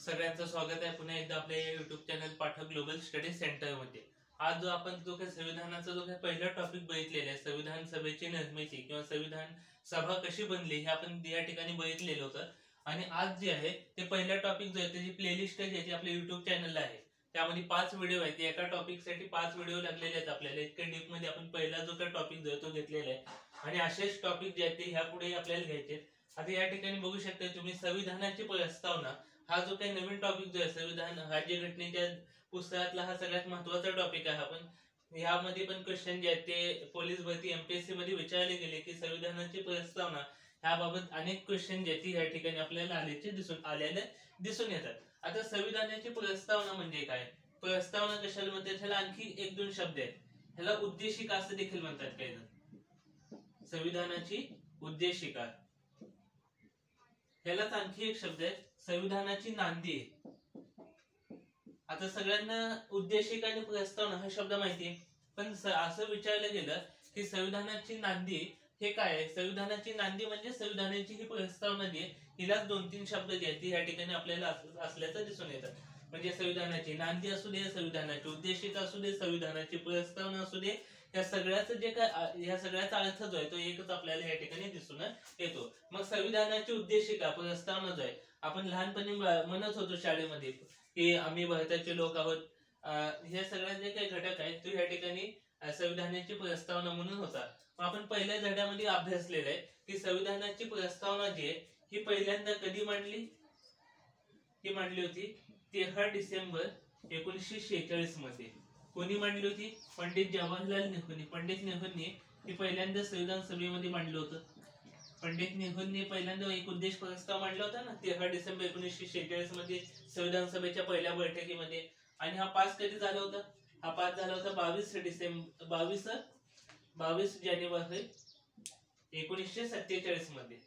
सगळ्यांचं स्वागत आहे पुन्हा एकदा आपल्या YouTube channel Pathak global study centre मध्ये। आज आपण जो काही संविधानाचा जो काही पहिला टॉपिक बघितलेला आहे, संविधान सभेची निर्मिती किंवा संविधान सभा कशी बनली हे आपण या ठिकाणी बघितलेलं होतं। आणि आज जे आहे ते पहिला टॉपिक जो आहे त्याची प्लेलिस्ट आहे जी आपल्या युट्यूब चॅनलला आहे, त्यामध्ये 5 व्हिडिओ आहेत। एका टॉपिक साठी 5 व्हिडिओ लागलेले आहेत आपल्याला। इतक्या डीप मध्ये आपण पहिला जो काही टॉपिक जो आहे तो घेतलेला आहे आणि असेच टॉपिक जे आहेत ते ह्यापुढे आपल्याला घ्यायचे। आता या ठिकाणी बघू शकता तुम्ही संविधानाची प्रस्तावना हा जो काही नवीन टॉपिक जो आहे संविधान राज्यघटनेच्या पुस्तकातला हा सगळ्यात महत्त्वाचा टॉपिक आहे। आपण यामध्ये पण क्वेश्चन जे आहेत ते पोलीस भरती एमपीएससी मध्ये विचारले गेले की संविधानाची प्रस्तावना याबाबत अनेक क्वेश्चन जे आहेत या ठिकाणी आपल्याला आलेले दिसून येतात। आता संविधानाची प्रस्तावना म्हणजे काय, प्रस्तावना कशाला म्हणतात, ह्याला आणखी 1-2 शब्द आहेत। ह्याला उद्देशिका असं देखील म्हणतात काही जण, संविधानाची उद्देशिका। ह्यालाच आणखी एक शब्द आहे संविधानाची नांदी। आता सगळ्यांना उद्देशिका आणि प्रस्तावना हा शब्द माहिती आहे, पण असं विचारलं गेलं की संविधानाची नांदी हे काय आहे। संविधानाची नांदी म्हणजे संविधानाची ही प्रस्तावना जी आहे हिलाच 2-3 शब्द जे आहेत या ठिकाणी आपल्याला असल्याचं दिसून येतं। म्हणजे संविधानाची नांदी असू दे, संविधानाची उद्देशिका असू दे, संविधानाची प्रस्तावना असू दे, या सगळ्याचं जे काय या सगळ्याचा अर्थ जो आहे तो एकच आपल्याला या ठिकाणी दिसून येतो। मग संविधानाची उद्देशिका प्रस्तावना जो आहे आपण लहानपणी म्हणत होतो शाळेमध्ये की आम्ही भारताचे लोक आहोत, हे सगळे जे काही घटक आहेत तो या ठिकाणी संविधानाची प्रस्तावना म्हणून होता। आपण पहिल्या धड्यामध्ये अभ्यासलेलं आहे की संविधानाची प्रस्तावना जी आहे ही पहिल्यांदा कधी मांडली, ही मांडली होती 13 डिसेंबर 1946 मध्ये। कोणी मांडली होती, पंडित जवाहरलाल नेहरूंनी। पंडित नेहरूंनी ही पहिल्यांदा संविधान सभेमध्ये मांडलं होतं। पंडित नेहरूंनी पहिल्यांदा एक उद्देश प्रस्ताव मांडला होता ना 13 डिसेंबर 1946 मध्ये संविधान सभेच्या पहिल्या बैठकीमध्ये। आणि हा पास कधी झाला होता, हा पास झाला होता 22 जानेवारी 1947 मध्ये।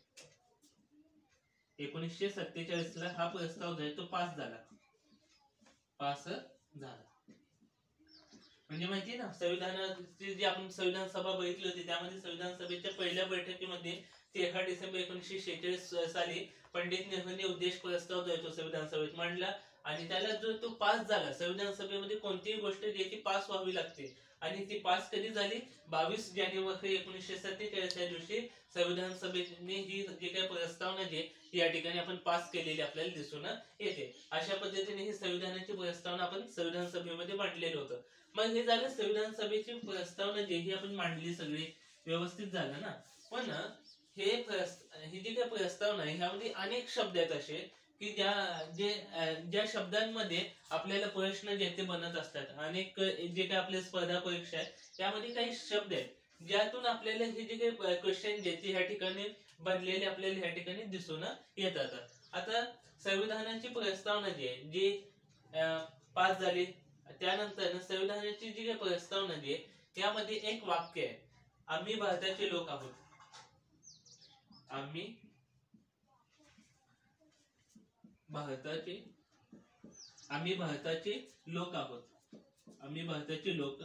1947 ला हा प्रस्ताव जो आहे तो पास झाला। म्हणजे माहितीये ना संविधानाची जी आपण संविधान सभा बघितली होती त्यामध्ये संविधान सभेच्या पहिल्या बैठकीमध्ये 13 डिसेंबर 1946 साली पंडित नेहरूंनी उद्देश प्रस्ताव जो आहे तो संविधान सभेत मांडला आणि त्याला जो तो पास झाला। संविधान सभेमध्ये कोणतीही गोष्ट जी ती पास व्हावी लागते आणि ती पास कधी झाली 22 जानेवारी 1947 या दिवशी संविधान सभेने ही जी काही प्रस्तावना जी या ठिकाणी आपण पास केलेली आपल्याला दिसून येते। अशा पद्धतीने ही संविधानाची प्रस्तावना आपण संविधान सभेमध्ये मांडलेलं होतं। मग हे झालं संविधान सभेची प्रस्तावना जी ही आपण मांडली, सगळी व्यवस्थित झालं ना। पण ही जी काही प्रस्तावना आहे ह्यामध्ये अनेक शब्द आहेत असे की ज्या शब्दांमध्ये आपल्याला प्रश्न जे ते बनत असतात। अनेक जे काही आपल्या स्पर्धा परीक्षा आहेत त्यामध्ये काही शब्द आहेत ज्यातून आपल्याला हे जे काही क्वेश्चन जे ह्या ठिकाणी बनलेले आपल्याला ह्या ठिकाणी दिसून येतात। आता संविधानाची प्रस्तावना जी आहे जी पास झाली, त्यानंतर संविधानाची जी काही प्रस्तावना जी आहे त्यामध्ये एक वाक्य आहे, आम्ही भारताचे लोक आहोत। आम्ही भारताचे लोक आहोत। आम्ही भारताचे लोक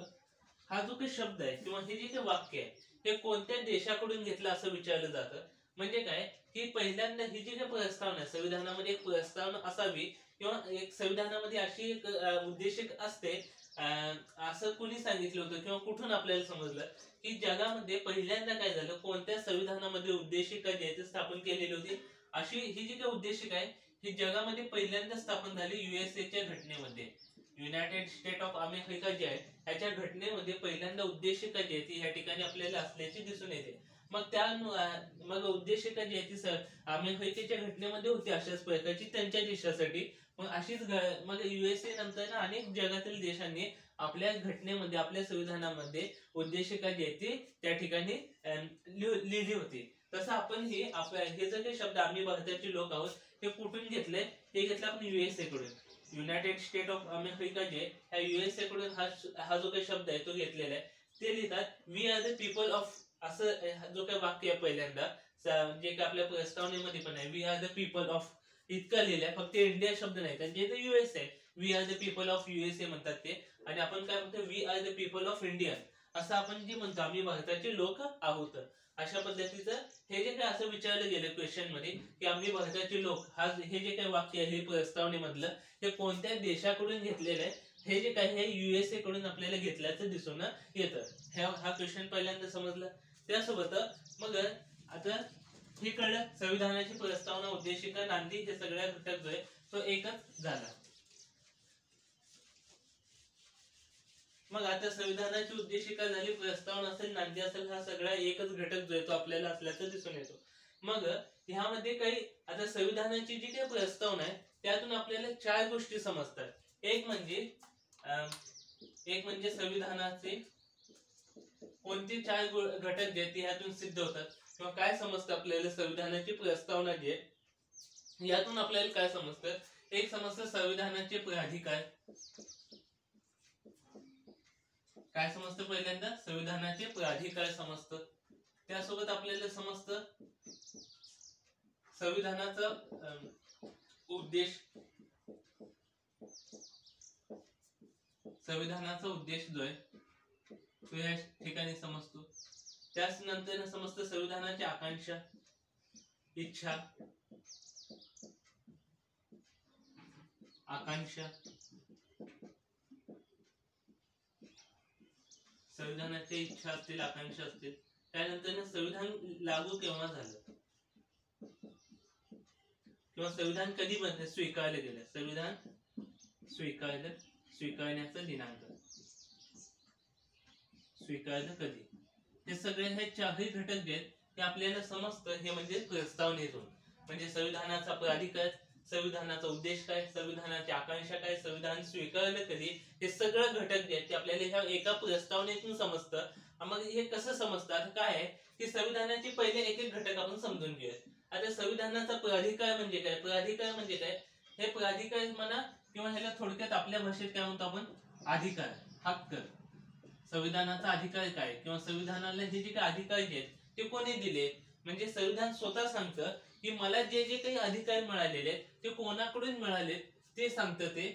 हा जो काही शब्द आहे किंवा हे जे काही वाक्य आहे हे कोणत्या देशाकडून घेतलं असं विचारलं जातं। म्हणजे काय की पहिल्यांदा ही जी काही प्रस्तावना आहे संविधानामध्ये एक प्रस्तावना असावी किंवा एक संविधानामध्ये अशी एक उद्देशिक असते असं कुणी सांगितलं होतं किंवा कुठून आपल्याला समजलं की जगामध्ये पहिल्यांदा काय झालं, कोणत्या संविधानामध्ये उद्देशिका जी आहे ती स्थापन केलेली होती। अशी ही जी काही उद्देशिका आहे ही जगामध्ये पहिल्यांदा स्थापन झाली युएसएच्या घटनेमध्ये। युनायटेड स्टेट ऑफ अमेरिका जे आहे ह्याच्या घटनेमध्ये पहिल्यांदा उद्देशिका जी आहे ती या ठिकाणी आपल्याला असल्याची दिसून येते। मग उद्देशिका जी आहे ती अमेरिकेच्या घटनेमध्ये होती अशाच प्रकारची त्यांच्या देशासाठी। मग अशीच मग युएसए नंतर अनेक जगातील देशांनी आपल्या घटनेमध्ये आपल्या संविधानामध्ये उद्देशिका जी आहे ती त्या ठिकाणी लिहिली होती। तसं आपण हे जर काही शब्द आम्ही भारताचे लोक आहोत हे कुठून घेतले, हे घेतलं आपण युएसए कडून। युनायटेड स्टेट ऑफ अमेरिका जे ह्या युएसए कडून हा जो काही शब्द आहे तो घेतलेला आहे। ते लिहितात we are the people of, असं जो काही वाक्य आहे पहिल्यांदा जे काही आपल्या प्रस्तावनेमध्ये पण आहे we are the people of इतकं लिहिलंय, फक्त इंडिया शब्द नाही, त्यांचे ते युएस आहे we are the people of USA म्हणतात ते। आणि आपण काय म्हणतो we are the people of India, असं आपण जे म्हणतो आम्ही भारताचे लोक आहोत, अशा पद्धतीचं हे जे काही असं विचारलं गेलं क्वेश्चन मध्ये की आम्ही भारताचे लोक, हा हे जे काही वाक्य आहे प्रस्तावनेमधलं हे कोणत्या देशाकडून घेतलेलं आहे, हे जे काही हे USA कडून आपल्याला घेतल्याचं दिसून येतं. हा क्वेश्चन पहिल्यांदा समजला. त्यासोबत मग आता हे कळलं संविधानाची प्रस्तावना, उद्देशिका, नांदी हे सगळ्या घटक जो आहे तो एकच झाला. मग आता संविधानाची उद्देशिका झाली, प्रस्तावना असेल, नांदी असेल, हा सगळा एकच घटक जो आहे तो आपल्याला असल्याचं दिसून येतो. मग ह्यामध्ये काही आता संविधानाची जी काही प्रस्तावना आहे त्यातून आपल्याला 4 गोष्टी समजतात. एक म्हणजे संविधानाचे कोणते 4 घटक जे ते ह्यातून सिद्ध होतात किंवा काय समजतं आपल्याला संविधानाची प्रस्तावना जी आहे यातून आपल्याला काय समजतं. एक समजतं संविधानाचे प्राधिकार. काय समजतं पहिल्यांदा संविधानाचे प्राधिकार समजतं. त्यासोबत आपल्याला समजतं संविधानाचा उद्देश. संविधानाचा उद्देश जो आहे तो या ठिकाणी समजतो. त्याच नंतर समजतं संविधानाची आकांक्षा, इच्छा, आकांक्षा. संविधानाची इच्छा असतील, आकांक्षा असतील. त्यानंतर संविधान लागू केव्हा झालं किंवा संविधान कधी स्वीकारलं गेलं, संविधान स्वीकारण्याचा दिनांक, स्वीकारलं कधी, हे सगळे हे 4ही घटक जे ते आपल्याला समजतं. हे म्हणजे प्रस्तावनेतून. म्हणजे संविधानाचा प्राधिकार, संविधानाचा उद्देश काय, संविधानाची आकांक्षा काय, संविधान स्वीकारलं कधी, हे सगळं घटक जे ते आपल्याला ह्या एका प्रस्तावनेतून समजतं. मग हे कसं समजतात काय आहे की संविधानाचे पहिले एक एक घटक आपण समजून घेऊया. आता संविधानाचा प्राधिकार म्हणजे काय, प्राधिकार म्हणजे काय, हे प्राधिकार म्हणा किंवा ह्याला थोडक्यात आपल्या भाषेत काय म्हणतो आपण, अधिकार, हक्क. संविधानाचा अधिकार काय किंवा संविधानाला हे जे काही अधिकार आहेत ते कोणी दिले, म्हणजे संविधान स्वतः सांगतं की मला जे जे काही अधिकार मिळालेले आहेत ते कोणाकडून मिळाले ते सांगतं ते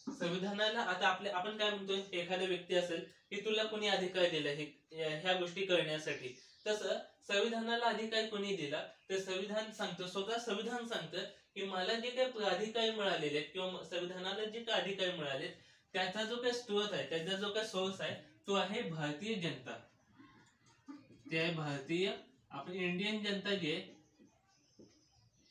संविधानाला. आता आपण काय म्हणतोय, एखादा व्यक्ती असेल की तुला कोणी अधिकार दिला ह्या गोष्टी करण्यासाठी, तसं संविधानाला अधिकार कोणी दिला तर संविधान सांगतं, स्वतः संविधान सांगतं की मला जे काही प्राधिकार मिळालेले आहेत किंवा संविधानाला जे काही अधिकार मिळाले त्याचा जो काही स्रोत आहे, त्याचा जो काही सोर्स आहे तो आहे भारतीय जनता. ते आहे भारतीय, आपण इंडियन जनता जे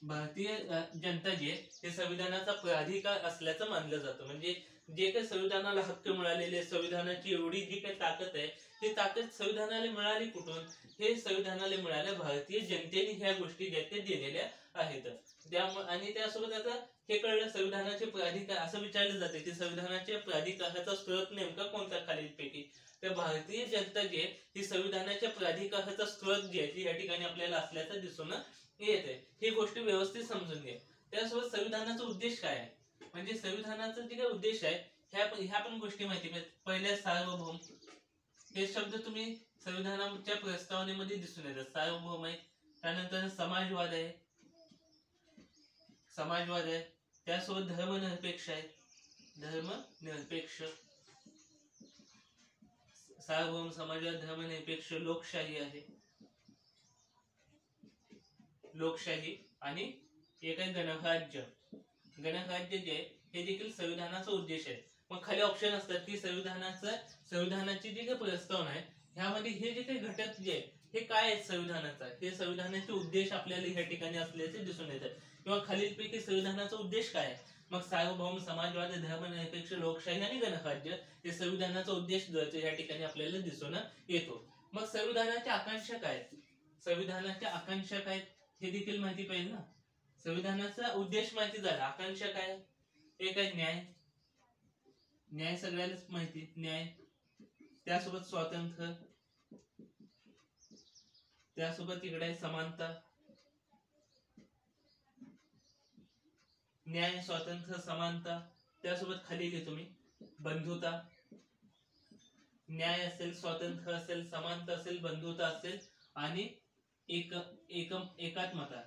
भारतीय जनता जे हे संविधानाचा प्राधिकार असल्याचं मानलं जातं. म्हणजे जे काही संविधानाला हक्क मिळालेले, संविधानाची एवढी जी काही ताकद आहे ती ताकद संविधानाला मिळाली कुठून, हे संविधानाला मिळालं भारतीय जनतेने ह्या गोष्टी ज्या ते दिलेल्या आहेत. त्यामुळे आणि त्यासोबत आता हे कळलं संविधानाचे प्राधिकार असं विचारलं जाते की संविधानाच्या प्राधिकाराचा स्रोत नेमका कोणता खालीलपैकी, तर भारतीय जनता जे ही संविधानाच्या प्राधिकाराचा स्रोत जे आहे या ठिकाणी आपल्याला असल्याचं दिसून येते. ही गोष्ट व्यवस्थित समजून घ्या. त्यासोबत संविधानाचा उद्देश काय आहे, म्हणजे संविधानाचा जे काही उद्देश आहे ह्या पण गोष्टी माहिती पाहिजे. पहिल्या सार्वभौम, हे शब्द तुम्ही संविधानाच्या प्रस्तावनेमध्ये दिसून येतात. सार्वभौम आहे, त्यानंतर समाजवाद आहे, त्यासोबत धर्मनिरपेक्ष आहे, धर्मनिरपेक्ष, सार्वभौम, समाजवाद, धर्मनिरपेक्ष, लोकशाही आहे, लोकशाही, आणि एक आहे गणराज्य. गणराज्य जे हे देखील संविधानाचा उद्देश आहे. मग खाली ऑप्शन असतात की संविधानाची जी काही प्रस्तावना आहे ह्यामध्ये हे जे काही घटक जे हे काय आहेत संविधानाचा, हे संविधानाचे उद्देश आपल्याला ह्या ठिकाणी असल्याचे दिसून येतात. किंवा खालीलपैकी संविधानाचा उद्देश काय आहे, मग सार्वभौम, समाजवाद, धर्मनिरपेक्ष, लोकशाही आणि गणराज्य हे संविधानाचा उद्देश जो आहे या ठिकाणी आपल्याला दिसून येतो. मग संविधानाच्या आकांक्षा काय, संविधानाच्या आकांक्षा काय हे देखील माहिती पाहिजे ना. संविधानाचा उद्देश माहिती झाला, आकांक्षा काय, एक आहे न्याय, न्याय सगळ्यांनाच माहिती, न्याय, त्यासोबत स्वातंत्र्य, त्यासोबत इकडे आहे समानता, न्याय, स्वातंत्र्य, समानता, त्यासोबत खाली घेतो मी बंधुता. न्याय असेल, स्वातंत्र्य असेल, समानता असेल, बंधुता असेल आणि एकात्मता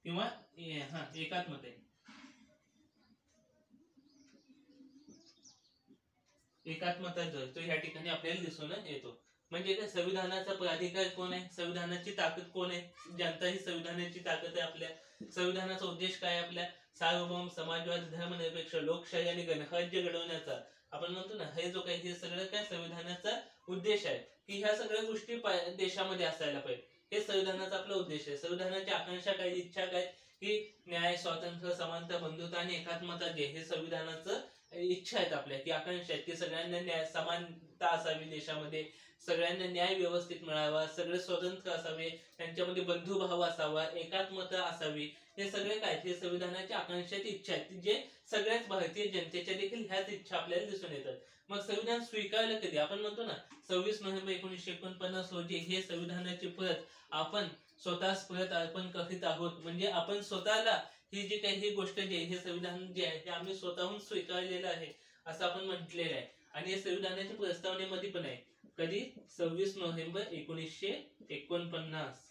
किंवा एकात्मता. एकात्मता जो आहे तो ह्या ठिकाणी आपल्याला दिसून येतो. म्हणजे काय, संविधानाचा प्राधिकार कोण आहे, संविधानाची ताकद कोण आहे, जनता ही संविधानाची ताकद आहे आपल्या. संविधानाचा उद्देश काय आपल्या, सार्वभौम समाजवाद, धर्मनिरपेक्ष लोकशाही आणि गणराज्य घडवण्याचा आपण म्हणतो ना, हे जो काही हे सगळं काय संविधानाचा उद्देश आहे की ह्या सगळ्या गोष्टी देशामध्ये असायला पाहिजे. हे संविधानाचा आपला उद्देश आहे. संविधानाची आकांक्षा काय, इच्छा काय, की न्याय, स्वातंत्र्य, समानता, बंधुता आणि एकात्मता जे हे संविधानाचं इच्छा आहेत आपल्या, की आकांक्षा आहेत की सगळ्यांना न्याय, समानता असावी देशामध्ये, सगळ्यांना न्याय व्यवस्थित मिळावा, सगळे स्वतंत्र असावे, त्यांच्यामध्ये बंधुभाव असावा, एकात्मता असावी. हे सगळे काय, हे संविधानाच्या आकांक्षाची इच्छा आहेत जे सगळ्याच भारतीय जनतेच्या देखील ह्याच इच्छा आपल्याला दिसून येतात. मग संविधान स्वीकारलं कधी, आपण म्हणतो ना 26 नोव्हेंबर 1949 रोजी हे संविधानाची प्रत आपण स्वतःच प्रत अर्पण करीत आहोत. म्हणजे आपण स्वतःला ही जी काही ही गोष्ट जी आहे, हे संविधान जे आहे ते आम्ही स्वतःहून स्वीकारलेलं आहे असं आपण म्हटलेलं आहे. आणि हे संविधानाच्या प्रस्तावनेमध्ये पण आहे. कधी, 26 नोव्हेंबर 1949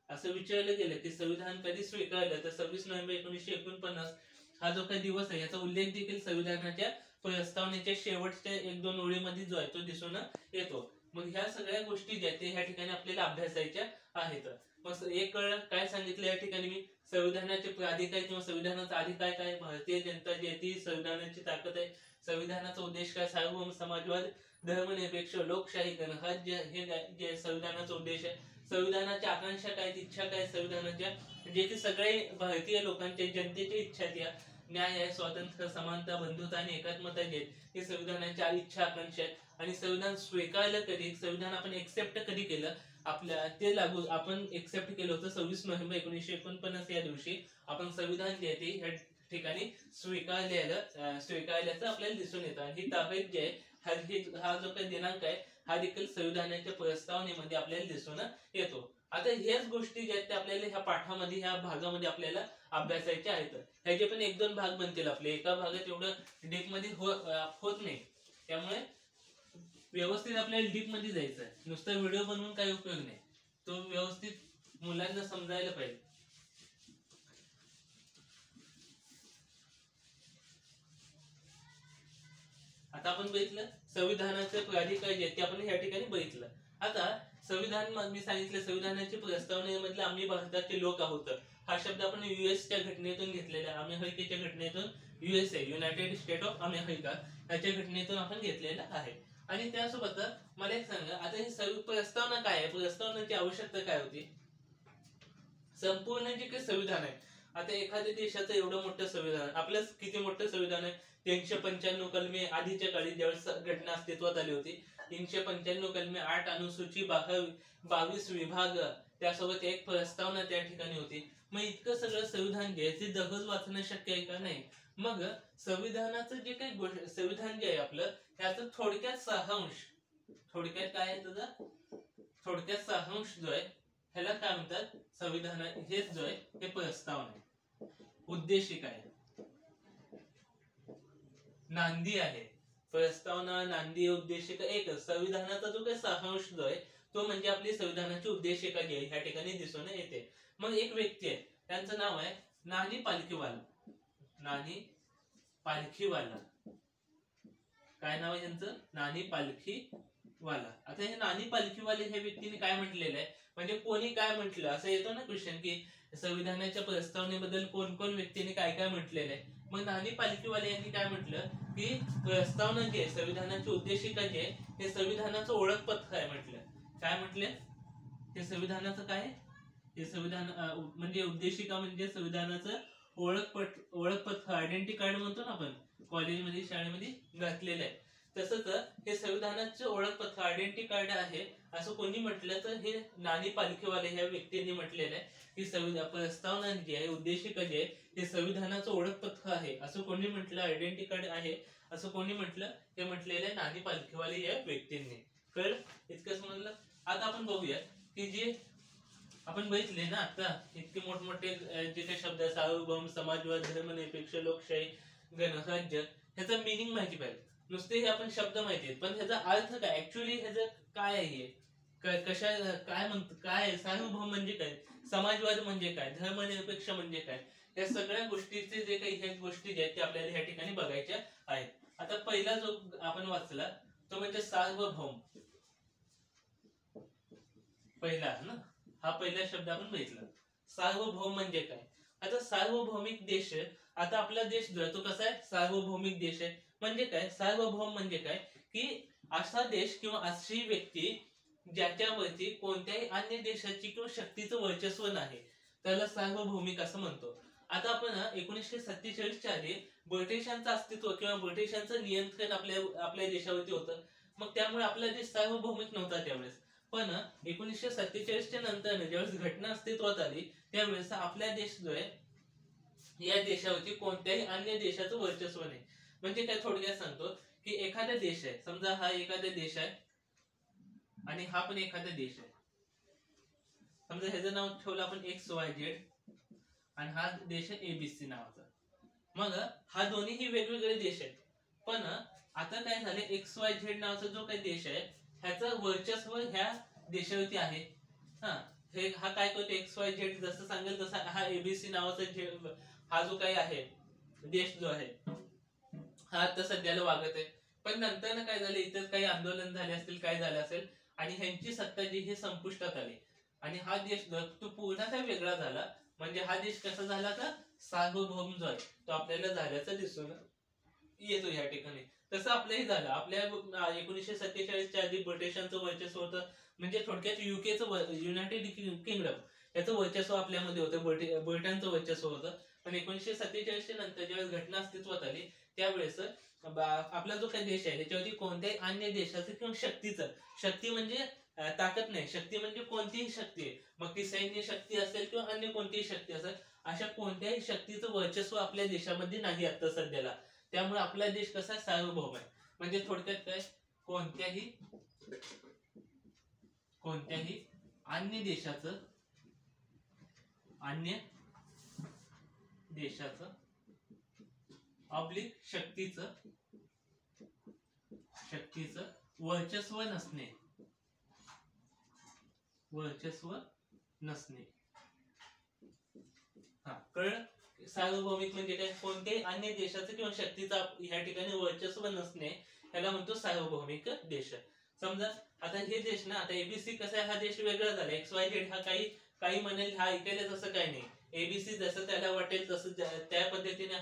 असं विचारलं गेलं की संविधान कधी स्वीकारलं, तर 26 नोव्हेंबर 1949 हा जो काही दिवस आहे याचा उल्लेख देखील संविधानाच्या प्रस्तावनेच्या शेवटच्या 1-2 ओळीमध्ये जो आहे तो दिसून येतो. मग ह्या सगळ्या गोष्टी ज्या ते ह्या ठिकाणी आपल्याला अभ्यासायच्या आहेत. मग एक कळलं काय सांगितलं या ठिकाणी मी, संविधानाचे प्राधिकार किंवा संविधानाचा अधिकार काय, भारतीय जनता जी आहे ती संविधानाची ताकद आहे. संविधानाचा उद्देश काय, सार्वभौम समाजवाद, धर्मनिरपेक्ष लोकशाही, गणराज्य हे जे संविधानाचा उद्देश आहे. संविधानाची आकांक्षा काय, इच्छा काय संविधानाच्या, जे की सगळे भारतीय लोकांच्या जनतेची इच्छा आहेत, न्याय आहे, स्वातंत्र्य, समानता, बंधुता आणि एकात्मता जे हे संविधानाच्या इच्छा आकांक्षा आहेत. आणि संविधान स्वीकारलं कधी, संविधान आपण एक्सेप्ट कधी केलं, आपल्या ते लागू आपण एक्सेप्ट केलं होतं 26 नोव्हेंबर 1949 या दिवशी आपण संविधान जे आहे ते ह्या ठिकाणी स्वीकारल्याचं आपल्याला दिसून येतं. आणि ही तारीख जी आहे, हा जो काही दिनांक आहे हा देखील संविधानाच्या प्रस्तावनेमध्ये आपल्याला दिसून येतो. आता ह्याच गोष्टी ज्या आहेत त्या आपल्याला ह्या पाठामध्ये, ह्या भागामध्ये आपल्याला अभ्यासायचे आहेत. ह्याचे पण 1-2 भाग बनतील आपले, एका भागात एवढं डीप मध्ये होत नाही. त्यामुळे व्यवस्थित आपल्याला डीप मध्ये जायचं आहे. नुसता व्हिडिओ बनवून काही उपयोग नाही, तो व्यवस्थित मुलांना समजायला पाहिजे. आता आपण बघितलं संविधानाचे प्राधिकार जे ते आपण ह्या ठिकाणी बघितलं. आता संविधान मी सांगितलं, संविधानाची प्रस्तावनेमधले आम्ही भारताचे लोक आहोत हा शब्द आपण युएसच्या घटनेतून घेतलेला आहे. अमेरिकेच्या घटनेतून, USA United state of America याच्या घटनेतून आपण घेतलेला आहे. आणि त्यासोबत मला एक सांगा, आता ही प्रस्तावना काय आहे, प्रस्तावनेची आवश्यकता काय होती. संपूर्ण जे काही संविधान आहे, आता एखाद्या देशाचं एवढं मोठं संविधान, आपलं किती मोठं संविधान आहे, 395 कलमे आधीच्या काळी ज्यावेळेस घटना अस्तित्वात आली होती, 395 कलमे, 8 अनुसूची, 22 विभाग, त्यासोबत एक प्रस्तावना त्या ठिकाणी होती. मग इतकं सगळं संविधान जे आहे ते दररोज वाचणं शक्य आहे का, नाही. मग संविधानाचं जे काही संविधान जे आहे आपलं, ह्याचं थोडक्यात सारांश, थोडक्यात काय आहे तुझं, थोडक्यात सारांश जो आहे ह्याला काय म्हणतात, संविधान हेच जो आहे हे प्रस्तावना आहे. उद्देशिका आहे, नांदी आहे. प्रस्तावना, नांदी, उद्देशिका एकच. संविधानाचा जो काही सारांश जो आहे तो म्हणजे आपली संविधानाची उद्देशिका जी आहे ह्या ठिकाणी दिसून येते. मग एक व्यक्ती आहे, त्यांचं नाव आहे नानी पालखीवाला. नानी पालखीवाला, काय नाव आहे त्यांचं, नानी पालखीवाला. आता हे नानी पालखीवाले ह्या व्यक्तीने काय म्हटलेलं आहे, म्हणजे कोणी काय म्हटलं असं येतो ना क्वेश्चन, की संविधानाच्या प्रस्तावनेबद्दल कोण कोण व्यक्तीने काय काय म्हटलेलं आहे. मग नानी पालखीवाले यांनी काय म्हटलं, की प्रस्तावना जी आहे, संविधानाची उद्देशिका जी आहे हे संविधानाचं ओळखपत्र आहे म्हटलं. काय म्हटले, हे संविधानाचं काय, हे संविधान म्हणजे उद्देशिका म्हणजे संविधानाचं ओळखपत्र, आयडेंटिटी कार्ड म्हणतो ना आपण कॉलेजमध्ये, शाळेमध्ये घातलेलं आहे. तसंच हे संविधानाचं ओळखपत्र, आयडेंटिटी कार्ड आहे असं कोणी म्हटलं तर हे नानी पालखीवाले ह्या व्यक्तींनी म्हटलेलं आहे, की प्रस्तावना जी आहे, उद्देशिका जी आहे हे संविधानाचं ओळखपत्र आहे असं कोणी म्हटलं, आयडेंटिटी कार्ड आहे असं कोणी म्हटलं, हे म्हटलेलं आहे नानी पालखीवाले या व्यक्तींनी. कळलं, इतकं समजलं. आता आपण बघूया की जे आपण बघितले ना आता इतके मोठमोठे जे काही शब्द आहेत, सार्वभौम समाजवाद, धर्मनिरपेक्ष लोकशाही, गणराज्य, ह्याचा मिनिंग माहिती पाहिजे. नुसते हे आपण शब्द माहिती आहेत पण ह्याचा अर्थ काय, ऍक्च्युअली ह्याचं काय आहे, कशा काय म्हणतो, काय सार्वभौम म्हणजे काय, समाजवाद म्हणजे काय, धर्मनिरपेक्ष म्हणजे काय, या सगळ्या गोष्टीचे जे काही ह्या गोष्टी जे आहेत ते आपल्याला ह्या ठिकाणी बघायच्या आहेत. आता पहिला जो आपण वाचला तो म्हणजे सार्वभौम, पहिला ना, हा पहिला शब्द आपण बघितला. सार्वभौम म्हणजे काय? आता सार्वभौमिक देश, आता आपला देश जो आहे तो कसा आहे, सार्वभौमिक देश आहे. म्हणजे काय सार्वभौम म्हणजे काय, की असा देश किंवा अशी व्यक्ती ज्याच्यावरती कोणत्याही अन्य देशाची किंवा शक्तीचं वर्चस्व नाही, त्याला सार्वभौमिक असं म्हणतो. आता आपण 1947च्या आधी ब्रिटिशांचं अस्तित्व किंवा ब्रिटिशांचं नियंत्रण आपल्या आपल्या देशावरती होतं. मग त्यामुळे आपला देश सार्वभौमिक नव्हता त्यावेळेस. पण 1947च्या नंतर ज्यावेळेस घटना अस्तित्वात आली त्यावेळेस आपला देश जो आहे या देशावरती कोणत्याही अन्य देशाचं वर्चस्व नाही. म्हणजे काय थोडक्यात सांगतो की एखादा देश आहे, समजा हा एखादा देश आहे आणि हा पण एखादा देश आहे. समजा ह्याचं नाव ठेवलं आपण XYZ आणि हा देश आहे ABC नावाचा. मग हा दोन्हीही वेगवेगळे देश आहेत. पण आता काय झाले, XYZ नावाचा जो काही देश आहे ह्याचं वर्चस्व ह्या देशावरती आहे. हा काय करतो, XYZ जसं सांगेल तसा हा ABC नावाचा हा जो काही आहे देश जो आहे हा आता सध्याला वागत आहे. पण नंतर काय झालं, इतर काही आंदोलन झाले असतील, काय झालं असेल आणि ह्यांची सत्ता जी हे संपुष्टात आली आणि हा देश तो पूर्णतः वेगळा झाला. म्हणजे हा देश कसा झाला, तर सार्वभौम जो आहे तो आपल्याला झाल्याचं दिसून येतो या ठिकाणी. तसं आपल्याही झालं. आपल्या 1947च्या आधी ब्रिटिशांचं वर्चस्व होतं. म्हणजे थोडक्यात युकेचं युनायटेड किंगडम याचं वर्चस्व आपल्यामध्ये होतं, ब्रिटनचं वर्चस्व होतं. पण 1947च्या नंतर ज्यावेळेस घटना अस्तित्वात आली त्यावेळेस आपला जो काही देश आहे त्याच्यावरती कोणत्याही अन्य देशाचं किंवा शक्तीचं, शक्ती म्हणजे ताकद नाही, शक्ती म्हणजे कोणतीही शक्ती आहे, मग ती सैन्य शक्ती असेल किंवा अन्य कोणतीही शक्ती असेल, अशा कोणत्याही शक्तीचं वर्चस्व आपल्या देशामध्ये नाही आता सध्याला. त्यामुळे आपला देश कसा सार्वभौम आहे. म्हणजे थोडक्यात काय, कोणत्याही अन्य देशाचं ऑब्लिक शक्तीचं वर्चस्व नसणे. कळलं. सार्वभौमिक म्हणजे काय, कोणत्याही अन्य देशाचं किंवा शक्तीचं या ठिकाणी वर्चस्व नसणे याला म्हणतो सार्वभौमिक देश. समजा आता हे देश ना, आता ABC कसा आहे, हा देश वेगळा झाला. XYZ हा काही म्हणेल, हा ऐकायला तसं काही नाही. ABC जसं त्याला वाटेल तसं त्या पद्धतीने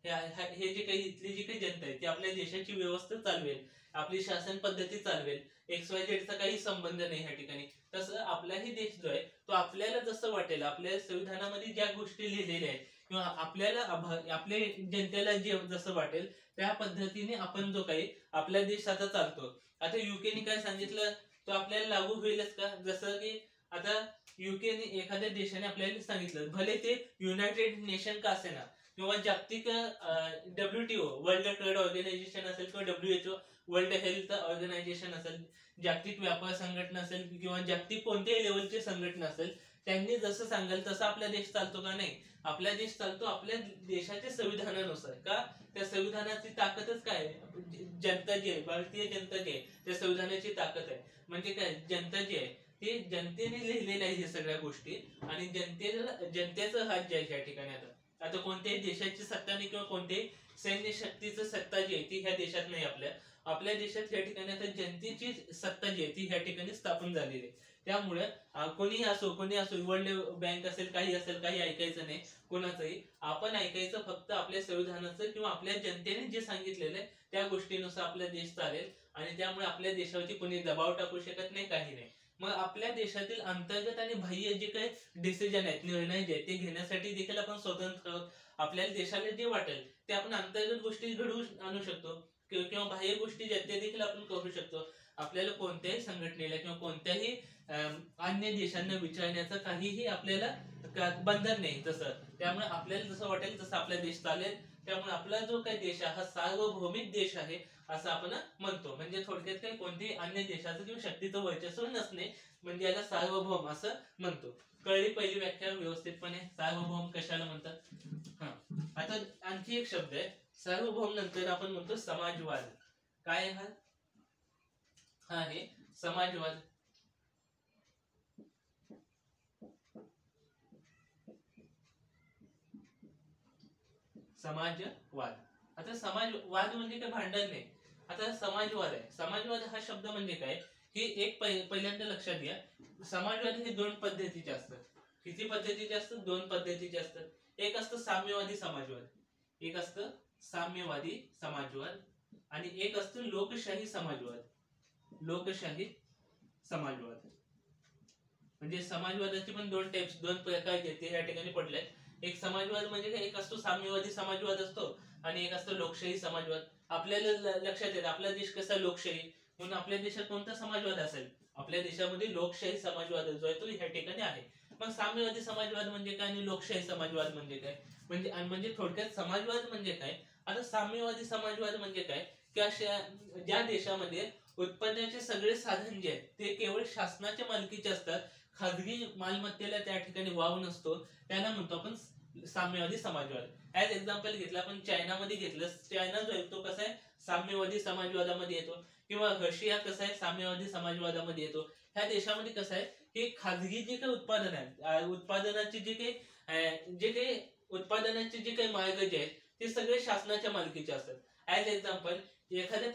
हे जे काही इथली जी काही जनता आहे ती आपल्या देशाची व्यवस्था चालवेल, आपली शासन पद्धती चालवेल. XYZ चा काही संबंध नाही ह्या ठिकाणी. तसं आपलाही देश जो आहे तो आपल्याला जसं वाटेल, आपल्या संविधानामध्ये ज्या गोष्टी लिहिलेल्या आहेत किंवा आपल्याला आपल्या जनतेला जे जसं वाटेल त्या पद्धतीने आपण जो काही आपला देश आता चालतो. आता युकेने काय सांगितलं तो आपल्याला लागू होईलच का? जसं की आता युकेने एखाद्या देशाने आपल्याला सांगितलं, भले ते युनायटेड नेशन का असेना किंवा जागतिक WTO वर्ल्ड ट्रेड ऑर्गनायझेशन असेल किंवा WHO वर्ल्ड हेल्थ ऑर्गनायझेशन असेल, जागतिक व्यापार संघटना असेल किंवा जागतिक कोणत्याही लेवलची संघटना असेल, त्यांनी जसं सांगेल तसं आपला देश चालतो का? नाही. आपला देश चालतो आपल्या देशाच्या संविधानानुसार. का? त्या संविधानाची ताकदच काय, जनता जी आहे, भारतीय जनता जी आहे त्या संविधानाची ताकद आहे. म्हणजे काय, जनता जी आहे ते जनतेने लिहिलेल्या आहे हे सगळ्या गोष्टी आणि जनतेचं राज्य आहे या ठिकाणी. आता कोणत्याही देशाची सत्ता नाही किंवा कोणत्याही सैन्य शक्तीची सत्ता जी आहे ती ह्या देशात नाही. आपल्या देशात या ठिकाणी आता जनतेची सत्ता जी आहे ती ह्या ठिकाणी स्थापन झालेली आहे. त्यामुळे कोणी असो वर्ल्ड बँक असेल, काही ऐकायचं नाही कोणाचंही. आपण ऐकायचं फक्त आपल्या संविधानाचं किंवा आपल्या जनतेने जे सांगितलेलं आहे त्या गोष्टीनुसार आपला देश चालेल. आणि त्यामुळे आपल्या देशावरती कोणी दबाव टाकू शकत नाही, काही नाही. मग आपल्या देशातील अंतर्गत आणि बाह्य जे काही डिसिजन आहेत, निर्णय जे आहेत ते घेण्यासाठी देखील आपण स्वतंत्र आहोत. आपल्याला देशाला जे वाटेल ते आपण अंतर्गत गोष्टी घडवून आणू शकतो किंवा बाह्य गोष्टी ज्या ते देखील आपण करू शकतो. आपल्याला कोणत्याही संघटनेला किंवा कोणत्याही अन्य देशांना विचारण्याचं काहीही आपल्याला बंधन नाही तसं. त्यामुळे आपल्याला जसं वाटेल तसं आपला देश चालेल. त्यामुळे आपला जो काही देश आहे हा सार्वभौमिक देश आहे असं आपण म्हणतो. म्हणजे थोडक्यात काही कोणत्याही अन्य देशाचं किंवा शक्तीचं वर्चस्व नसणे म्हणजे याला सार्वभौम असं म्हणतो. कळली पहिली व्याख्या व्यवस्थितपणे, सार्वभौम कशाला म्हणतात. आता आणखी एक शब्द आहे सार्वभौम, नंतर आपण म्हणतो समाजवाद. काय हा आहे समाजवाद. समाजवाद आता समाजवाद म्हणजे काय भांडण नाही. आता समाजवाद आहे. समाजवाद हा शब्द म्हणजे काय की एक पहिल्यांदा लक्षात घ्या, समाजवाद हे दोन पद्धतीचे असतात. किती पद्धतीचे असतात? दोन पद्धतीचे असतात. एक असतं साम्यवादी समाजवाद, एक असतं साम्यवादी समाजवाद आणि एक असतं लोकशाही समाजवाद. लोकशाही समाजवाद म्हणजे समाजवादाचे पण दोन टाइप्स, दोन प्रकार ते या ठिकाणी पडले. एक समाजवाद म्हणजे काय, एक असतो साम्यवादी समाजवाद असतो आणि एक असतो लोकशाही समाजवाद. आपल्याला लक्षात येतं आपला देश कसा लोकशाही, म्हणून आपल्या देशात कोणता समाजवाद असेल? आपल्या देशामध्ये लोकशाही समाजवाद जो आहे तो ह्या ठिकाणी आहे. मग साम्यवादी समाजवाद म्हणजे काय आणि लोकशाही समाजवाद म्हणजे काय? म्हणजे थोडक्यात समाजवाद म्हणजे काय? आता साम्यवादी समाजवाद म्हणजे काय की अशा ज्या देशामध्ये उत्पन्नाचे सगळे साधन जे आहेत ते केवळ शासनाच्या मालकीचे असतात, खाजगी मालमत्तेला त्या ठिकाणी वाव नसतो, त्याला म्हणतो आपण साम्यवादी समाजवाद. ऍज एक्झाम्पल घेतलं आपण चायनामध्ये घेतलं, चायना जो आहे तो कसा आहे साम्यवादी समाजवादामध्ये येतो, किंवा रशिया कसा आहे साम्यवादी समाजवादामध्ये येतो. ह्या देशामध्ये कसं आहे की खाजगी जे काही उत्पादन आहे, उत्पादनाचे जे काही उत्पादनाचे जे काही मार्ग जे आहेत ते सगळे शासनाच्या मालकीचे असतात. ऍज एक्झाम्पल एखादे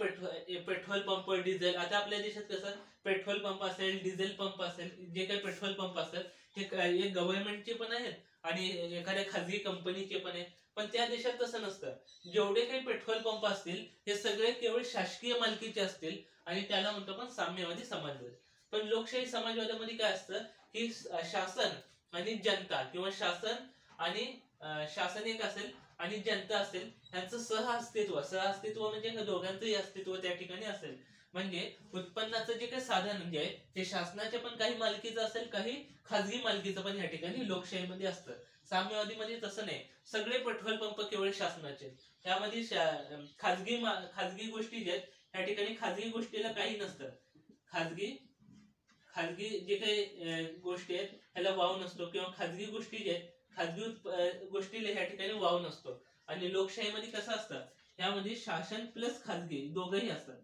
पेट्रोल पंप, डिझेल, आता आपल्या देशात कसं पेट्रोल पंप असेल, डिझेल पंप असेल, जे काही पेट्रोल पंप असतात ते गव्हर्नमेंटचे पण आहेत आणि एखाद्या खाजगी कंपनीचे पण आहेत. पण त्या देशात तसं नसतं. जेवढे काही पेट्रोल पंप असतील हे सगळे केवळ शासकीय मालकीचे असतील आणि त्याला म्हणतो आपण साम्यवादी समाजवाद. पण लोकशाही समाजवादामध्ये काय असतं की शासन आणि जनता किंवा शासन एक असेल आणि जनता असेल, यांचं सहअस्तित्व म्हणजे दोघांचंही अस्तित्व त्या ठिकाणी असेल. म्हणजे उत्पन्नाचं जे काही साधन जे आहे ते शासनाच्या पण काही मालकीचं असेल, काही खाजगी मालकीचं पण या ठिकाणी लोकशाहीमध्ये असतं. साम्यवादीमध्ये तसं नाही, सगळे पेट्रोल पंप केवळ शासनाचे. त्यामध्ये खाजगी गोष्टी ज्या आहेत या ठिकाणी खाजगी गोष्टीला काही नसतं. खाजगी जे काही गोष्टी आहेत ह्याला वाव नसतो, किंवा खाजगी गोष्टी जे आहेत खाजगी गोष्टीला ह्या ठिकाणी वाव नसतो. आणि लोकशाहीमध्ये कसं असतं, यामध्ये शासन प्लस खाजगी दोघंही असतात.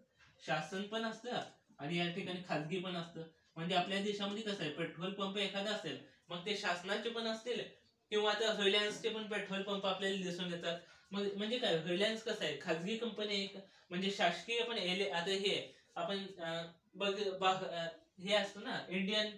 शासन पण असतं आणि या ठिकाणी खाजगी पण असतं. म्हणजे आपल्या देशामध्ये कसं आहे, पेट्रोल पंप एखादा असेल मग ते शासनाचे पण असतील, किंवा आता रिलायन्सचे पण पेट्रोल पंप आपल्याला दिसून येतात. म्हणजे काय, रिलायन्स कसं आहे खाजगी कंपनी एक, म्हणजे शासकीय पण आता हे आपण हे असतं ना इंडियन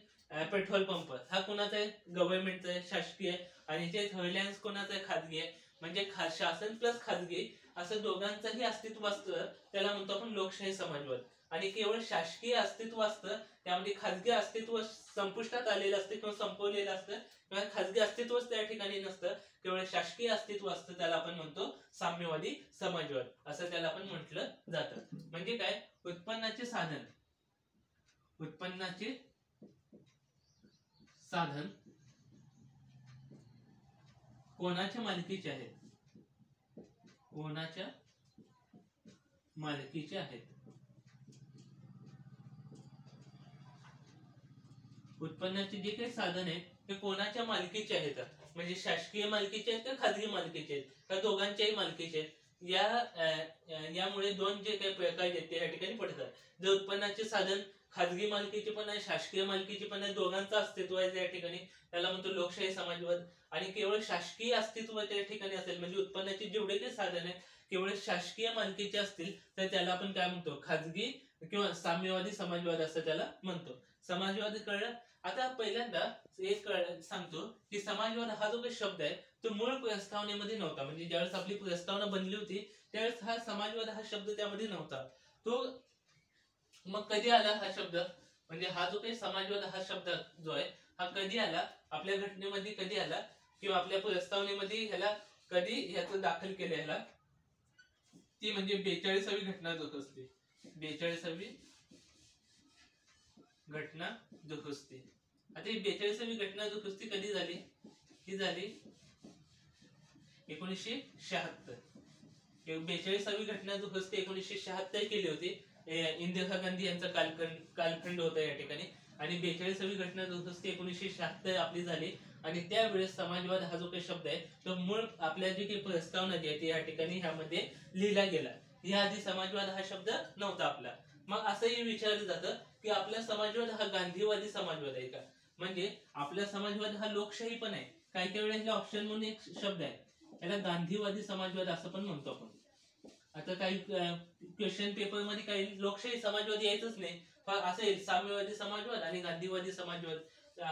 पेट्रोल पंप, हा कोणाचा आहे गव्हर्नमेंटचा आहे, शासकीय आहे. आणि ते रिलायन्स कोणाचं आहे खाजगी आहे. म्हणजे शासन प्लस खाजगी असं दोघांचंही अस्तित्व असतं, त्याला म्हणतो आपण लोकशाही समाजवाद. आणि केवळ शासकीय अस्तित्व असतं, त्यामध्ये खाजगी अस्तित्व संपुष्टात आलेलं असतं किंवा संपवलेलं असतं, किंवा खाजगी अस्तित्वच त्या ठिकाणी नसतं, केवळ शासकीय अस्तित्व असतं, त्याला आपण म्हणतो साम्यवादी समाजवाद असं त्याला आपण म्हटलं जातं. म्हणजे काय, उत्पन्नाचे साधन कोणाच्या मालकीचे आहेत? कोणाच्या मालकीचे आहेत? उत्पन्नाचे जे काही साधन आहेत ते कोणाच्या मालकीचे आहेत? म्हणजे शासकीय मालकीचे आहेत का खाजगी मालकीचे आहेत का दोघांच्याही मालकीचे आहेत? यामुळे दोन जे काही प्रकार आहेत ते या ठिकाणी पडतात. जर उत्पन्नाचे साधन खाजगी मालकीचे पण आहे, शासकीय मालकीचे पण आहे, दोघांचं अस्तित्व आहे त्या ठिकाणी, त्याला म्हणतो लोकशाही समाजवाद. आणि केवळ शासकीय अस्तित्व त्या ठिकाणी असेल, म्हणजे उत्पन्नाचे जेवढे काही साधन आहेत केवळ शासकीय मालकीचे असतील, तर त्याला आपण काय म्हणतो, खाजगी किंवा साम्यवादी समाजवाद असं त्याला म्हणतो. समाजवाद कळलं. आता पहिल्यांदा एक सांगतो की समाजवाद हा जो काही शब्द आहे तो मूळ प्रस्तावनेमध्ये नव्हता. म्हणजे ज्यावेळेस आपली प्रस्तावना बनली होती त्यावेळेस हा समाजवाद हा शब्द त्यामध्ये नव्हता. तो मग कधी आला हा शब्द, म्हणजे हा जो काही समाजवाद हा शब्द जो आहे हा कधी आला, आपल्या घटनेमध्ये कधी आला, किंवा आपल्या प्रस्तावनेमध्ये ह्याला कधी ह्याचं दाखल केलं ह्याला, ती म्हणजे 42वी घटना दुरुस्ती. 42वी घटना दुरुस्ती. आता ही 42वी घटना दुरुस्ती कधी झाली? ही झाली 1976. 42वी घटना दुरुस्ती 1976 केली होती. इंदिरा गांधी यांचा कालखंड होता या ठिकाणी. आणि 42वी घटना दुरुस्ती 1976 आपली झाली. आणि त्यावेळेस समाजवाद हा जो काही शब्द आहे तो मूळ आपल्या जी काही प्रस्तावना जी आहे ती या ठिकाणी ह्यामध्ये लिहिला गेला. याआधी समाजवाद हा शब्द नव्हता आपला. मग असंही विचारलं जातं की आपला समाजवाद हा गांधीवादी समाजवाद आहे का? म्हणजे आपला समाजवाद हा लोकशाही पण आहे, काही काही वेळेला ऑप्शन म्हणून एक शब्द आहे, याला गांधीवादी समाजवाद असं पण म्हणतो आपण. आता काही क्वेश्चन पेपर मध्ये काही लोकशाही समाजवाद यायचंच नाही, असं येईल साम्यवादी समाजवाद आणि गांधीवादी समाजवाद.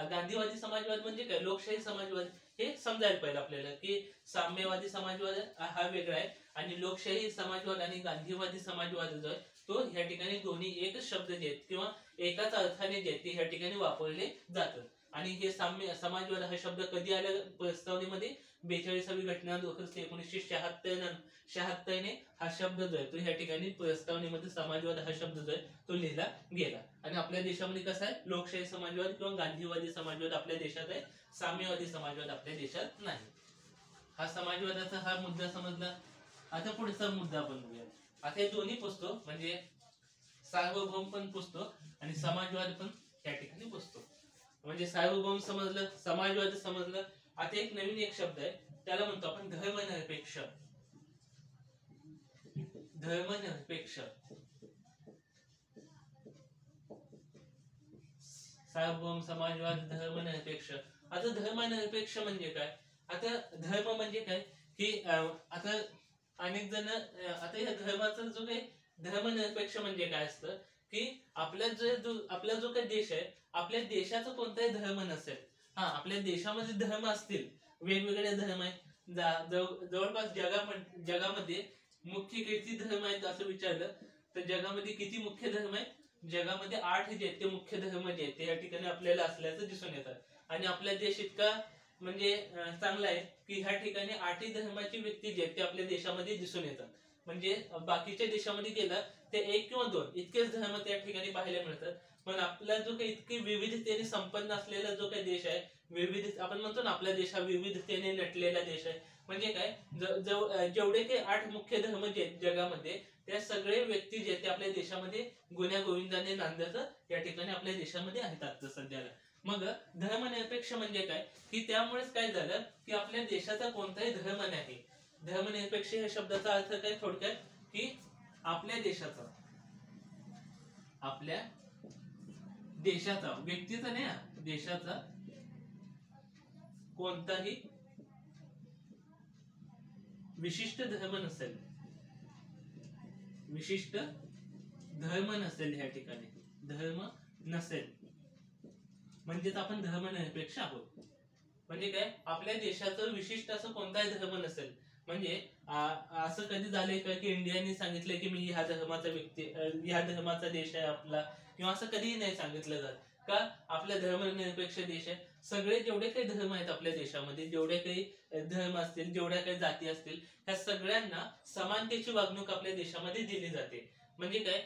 गांधीवादी समाजवाद म्हणजे काय, लोकशाही समाजवाद हे समजायला पाहिजे आपल्याला, की साम्यवादी समाजवाद हा वेगळा आहे आणि लोकशाही समाजवाद आणि गांधीवादी समाजवाद जो आहे तो ह्या ठिकाणी दोन्ही एकच शब्द जे आहेत किंवा एकाच अर्थाने जे आहेत ते ह्या ठिकाणी वापरले जातात. आणि हे साम्य समाजवाद हा शब्द कधी आला प्रस्तावनेमध्ये, 42वी घटना 1976 ने हा शब्द जो आहे तो ह्या ठिकाणी प्रस्तावनेमध्ये समाजवाद हा शब्द जो आहे तो लिहिला गेला. आणि आपल्या देशामध्ये कसा आहे, लोकशाही समाजवाद किंवा गांधीवादी समाजवाद आपल्या देशात आहे, साम्यवादी समाजवाद आपल्या देशात नाही. हा समाजवादाचा हा मुद्दा समजला. आता पुढचा मुद्दा आपण बघूया. आता हे दोन्ही पुसतो, म्हणजे सार्वभौम पण पुसतो आणि समाजवाद पण त्या ठिकाणी पुसतो. म्हणजे सार्वभौम समजलं, समाजवाद समजलं. आता एक नवीन एक शब्द आहे, त्याला म्हणतो आपण धर्मनिरपेक्ष. धर्मनिरपेक्ष, सार्वभौम, समाजवाद, धर्मनिरपेक्ष. आता धर्मनिरपेक्ष म्हणजे काय, आता धर्म म्हणजे काय की आता अनेक जण आता या धर्माचा जो काही धर्मनिरपेक्ष म्हणजे काय असतं की आपला जो काही देश आहे, आपल्या देशाचा कोणताही धर्म नसेल. हा, आपल्या देशामध्ये धर्म असतील, वेगवेगळे धर्म आहेत, जवळपास जगामध्ये मुख्य किती धर्म आहेत असं विचारलं तर जगामध्ये किती मुख्य धर्म आहेत, जगामध्ये 8 जे आहेत ते मुख्य धर्म जे आहेत ते या ठिकाणी आपल्याला असल्याचं दिसून येतं. आणि आपला देश इतका म्हणजे चांगला आहे की ह्या ठिकाणी 8ही धर्माची व्यक्ती जे आहेत ते आपल्या देशामध्ये दिसून येतात. म्हणजे बाकीच्या देशामध्ये गेला ते 1 किंवा 2 इतकेच धर्म त्या ठिकाणी पाहायला मिळतात. पण आपला जो काही इतकी विविधतेने संपन्न असलेला जो काही देश आहे, विविध आपण म्हणतो ना आपला देश हा विविधतेने नटलेला देश आहे. म्हणजे काय, जेवढे काही 8 मुख्य धर्म जे आहेत जगामध्ये, त्या सगळे व्यक्ती जे आहेत ते आपल्या देशामध्ये गुण्या गोविंदाने नांदत या ठिकाणी आपल्या देशामध्ये आहेत आता सध्याला. मग धर्मनिरपेक्ष म्हणजे काय की त्यामुळेच काय झालं की आपल्या देशाचा कोणताही धर्म नाही. धर्मनिरपेक्ष या शब्दाचा अर्थ काय थोडक्यात की आपल्या देशाचा व्यक्तीचा नाही, देशाचा कोणताही विशिष्ट धर्म नसेल, विशिष्ट धर्म नसेल. ह्या ठिकाणी धर्म नसेल म्हणजेच आपण धर्मनिरपेक्ष आहोत. म्हणजे काय, आपल्या देशाचं विशिष्ट असं कोणताही धर्म नसेल. म्हणजे असं कधी झालंय का की इंडियाने सांगितलंय की मी ह्या धर्माचा देश आहे आपला, किंवा असं कधीही नाही सांगितलं जात का आपला धर्मनिरपेक्ष देश आहे. सगळे जेवढे काही धर्म आहेत आपल्या देशामध्ये, जेवढे काही धर्म असतील, जेवढ्या काही जाती असतील, ह्या सगळ्यांना समानतेची वागणूक आपल्या देशामध्ये दिली जाते. म्हणजे काय,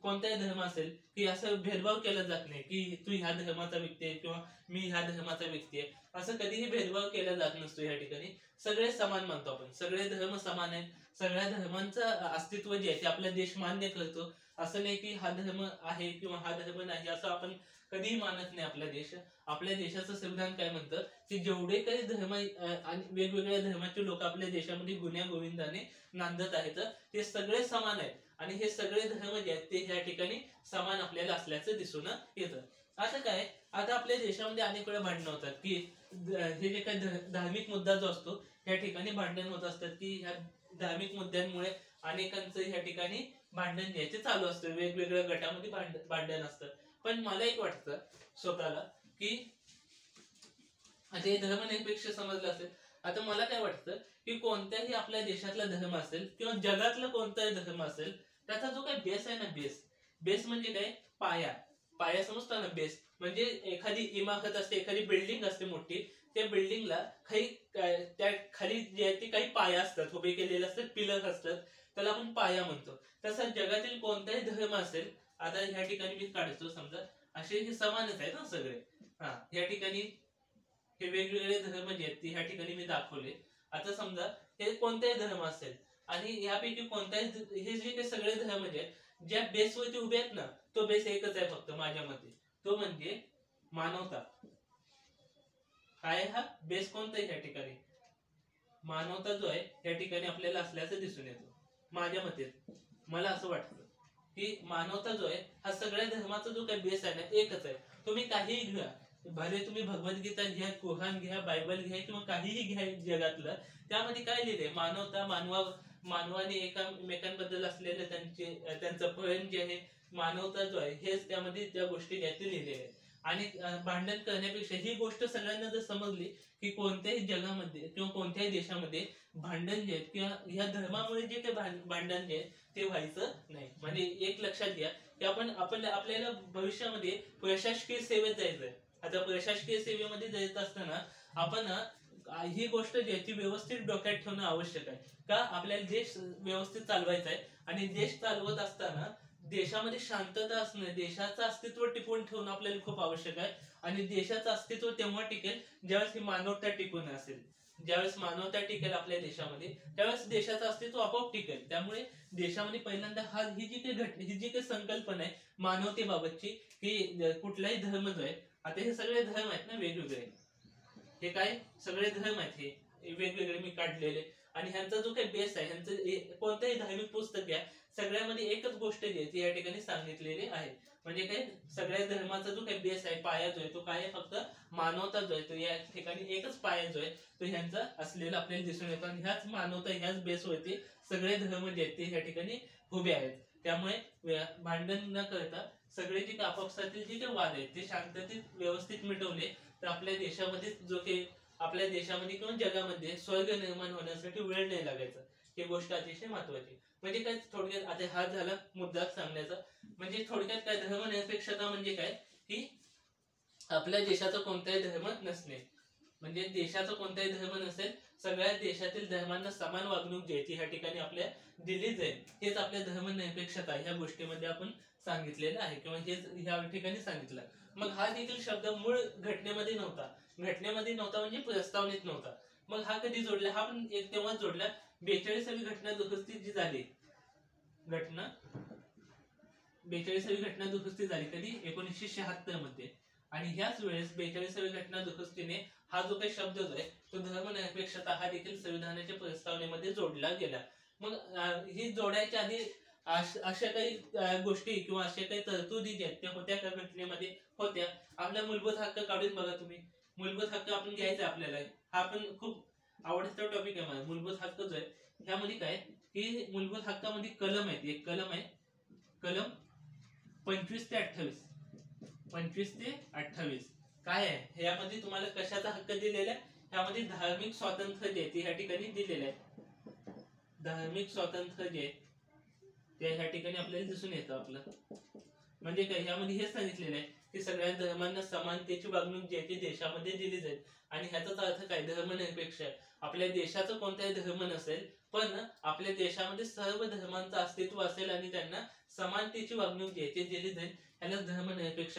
कोणताही धर्म असेल की असं भेदभाव केला जात नाही की तू ह्या धर्माचा व्यक्ती आहे किंवा मी ह्या धर्माचा व्यक्ती आहे, असं कधीही भेदभाव केला जात नसतो. ह्या ठिकाणी सगळे समान मानतो आपण, सगळे धर्म समान आहेत. सगळ्या धर्मांचं अस्तित्व जे आहे ते आपला देश मान्य करतो. असं नाही की हा धर्म आहे किंवा हा धर्म नाही असं आपण कधीही मानत नाही आपला देश. आपल्या देशाचं संविधान काय म्हणतं की जेवढे काही धर्म आणि वेगवेगळ्या धर्माचे लोक आपल्या देशामध्ये गुण्या गोविंदाने नांदत आहेत ते सगळे समान आहेत आणि हे सगळे धर्म जे आहेत ते ह्या ठिकाणी समान आपल्याला असल्याचं दिसून येतं. आता काय, आता आपल्या देशामध्ये अनेक वेळा भांडणं होतात की हे जे काही धार्मिक मुद्दा जो असतो ह्या ठिकाणी भांडण होत असतात की ह्या धार्मिक मुद्द्यांमुळे अनेकांचं ह्या ठिकाणी भांडण द्यायचे चालू असतं, वेगवेगळ्या गटामध्ये भांडण असतं. पण मला एक वाटतं स्वतःला की आता हे धर्मनिरपेक्ष समजलं असेल. आता मला काय वाटतं की कोणत्याही आपल्या देशातला धर्म असेल किंवा जगातला कोणताही धर्म असेल, त्याचा जो काही बेस आहे ना, बेस म्हणजे काय, पाया समजतो ना. बेस म्हणजे एखादी इमारत असते, एखादी बिल्डिंग असते मोठी, त्या बिल्डिंगला त्या खाली जे आहे ते काही पाया असतात, उभे केलेले असतात, पिलर असतात, त्याला आपण पाया म्हणतो. तसं जगातील कोणताही धर्म असेल, आता ह्या ठिकाणी मी काढतो समजा असे हे समानच आहेत ना सगळे. ह्या ठिकाणी हे वेगवेगळे धर्म जे आहेत ते ह्या ठिकाणी मी दाखवले. आता समजा हे कोणताही धर्म असेल आणि यापैकी कोणताही हे जे काही सगळे धर्म जे आहेत ज्या बेसवरती उभे आहेत ना, तो बेस एकच आहे फक्त माझ्या मते, तो म्हणजे मानवता. काय हा बेस कोणता आहे ह्या ठिकाणी, मानवता जो आहे या ठिकाणी आपल्याला असल्याचं दिसून येतो माझ्या मते. मला असं वाटतं की मानवता जो आहे हा सगळ्या धर्माचा जो काही बेस आहे ना एकच आहे. तुम्ही काहीही घ्या, भले तुम्ही भगवद्गीता घ्या, कुराण घ्या, बायबल घ्या किंवा काहीही घ्या जगातलं, त्यामध्ये काय लिहिलंय, मानवता, मानवाने एकमेकांबद्दल असलेलं त्यांचं प्रेम जे आहे, मानवता जो आहे, हेच त्यामध्ये त्या गोष्टी त्यातील लिहिलेल्या आहेत. आणि भांडण करण्यापेक्षा ही गोष्ट सगळ्यांना जर समजली की कोणत्याही जगामध्ये किंवा कोणत्याही देशामध्ये भांडण जे आहेत किंवा ह्या धर्मामुळे जे काही भांडण जे आहे ते व्हायचं नाही. म्हणजे एक लक्षात घ्या की आपल्याला भविष्यामध्ये प्रशासकीय सेवेत जायचंय. आता प्रशासकीय सेवेमध्ये जायचं असताना आपण ही गोष्ट जी आहे ती व्यवस्थित डोक्यात ठेवणं आवश्यक आहे. का? आपल्याला देश व्यवस्थित चालवायचा आहे आणि देश चालवत असताना देशामध्ये शांतता असणं, देशाचं अस्तित्व टिकवून ठेवणं आपल्याला खूप आवश्यक आहे. आणि देशाचं अस्तित्व तेव्हा टिकेल ज्यावेळेस ही मानवता टिकून असेल. ज्यावेळेस मानवता टिकेल आपल्या देशामध्ये त्यावेळेस देशाचं अस्तित्व आपोआप टिकेल. त्यामुळे देशामध्ये पहिल्यांदा ही जी काही संकल्पना आहे मानवतेबाबतची, की कुठलाही धर्म जो आहे, आता हे सगळे धर्म आहेत ना वेगवेगळे, हे काय सगळे धर्म आहेत हे वेगवेगळे मी काढलेले, आणि ह्यांचा जो काही बेस आहे, ह्यांचं कोणत्याही धार्मिक पुस्तक घ्या, सगळ्यामध्ये एकच गोष्ट जी आहे ती या ठिकाणी सांगितलेली आहे. म्हणजे काय, सगळ्या धर्माचा जो काही बेस आहे, पाया जो आहे तो काय आहे, फक्त मानवता जो आहे तो या ठिकाणी एकच पाया जो आहे तो ह्यांचा असलेला आपल्याला दिसून येतो. आणि ह्याच मानवता, ह्याच बेसवरती सगळे धर्म जे आहेत ते या ठिकाणी उभे आहेत. त्यामुळे भांडण न करता सगळे जे आपापसातील जे काही वाद आहेत ते शांततेत व्यवस्थित मिटवले तर आपल्या देशामध्ये आपल्या देशामध्ये किंवा जगामध्ये स्वर्ग निर्माण होण्यासाठी वेळ नाही लागायचा. ही गोष्ट अतिशय महत्वाची. म्हणजे काय, थोडक्यात आता हा झाला मुद्दा सांगण्याचा. म्हणजे थोडक्यात काय, धर्मनिरपेक्षता म्हणजे काय, की आपल्या देशाचा कोणताही धर्म नसणे. म्हणजे देशाचा कोणताही धर्म नसेल, सगळ्या देशातील धर्मांना समान वागणूक जी आहे ती ह्या ठिकाणी आपल्या दिली जाईल, हेच आपल्या धर्मनिरपेक्षता ह्या गोष्टीमध्ये आपण सांगितलेलं आहे किंवा हेच ह्या ठिकाणी सांगितलं. मग हा देखील शब्द मूळ घटनेमध्ये नव्हता म्हणजे प्रस्तावनेत नव्हता. मग हा कधी जोडला? हा पण तेव्हाच जोडला 42वी घटना दुरुस्ती जी झाली. 42वी घटना दुरुस्ती झाली कधी? 1976 मध्ये. आणि ह्याच वेळेस 42वी घटना दुरुस्तीने हा जो काही शब्द जो आहे तो धर्मनिरपेक्षता हा देखील संविधानाच्या प्रस्तावनेमध्ये जोडला गेला. मग ही जोडायच्या आधी अशा काही गोष्टी किंवा अशा काही तरतुदी ज्या आहेत त्या होत्या का घटनेमध्ये? होत्या. आपला मूलभूत हक्क काढून बघा तुम्ही. मूलभूत हक्क आपण घ्यायचा आपल्याला. हा पण खूप आवडता टॉपिक आहे मला. मूलभूत हक्क जो आहे ह्यामध्ये काय की मूलभूत हक्कामध्ये कलम आहेत. एक कलम आहे, कलम 25 ते 28. 25 ते 28 काय आहे यामध्ये तुम्हाला कशाचा हक्क दिलेला आहे? ह्यामध्ये धार्मिक स्वातंत्र्य जे ते ह्या ठिकाणी दिलेलं आहे. धार्मिक स्वातंत्र्य जे ते ह्या ठिकाणी आपल्याला दिसून येतं आपलं. म्हणजे काय, ह्यामध्ये हे सांगितलेलं आहे की सगळ्या धर्मांना समानतेची वागणूक जी आहे ती देशामध्ये दिली जाईल. आणि ह्याचाच अर्थ काय, धर्मनिरपेक्ष. आपल्या देशाचा कोणताही धर्म नसेल पण आपल्या देशामध्ये सर्व धर्मांचं अस्तित्व असेल आणि त्यांना समानतेची वागणूक जी आहे ती दिली जाईल. ह्यालाच धर्मनिरपेक्ष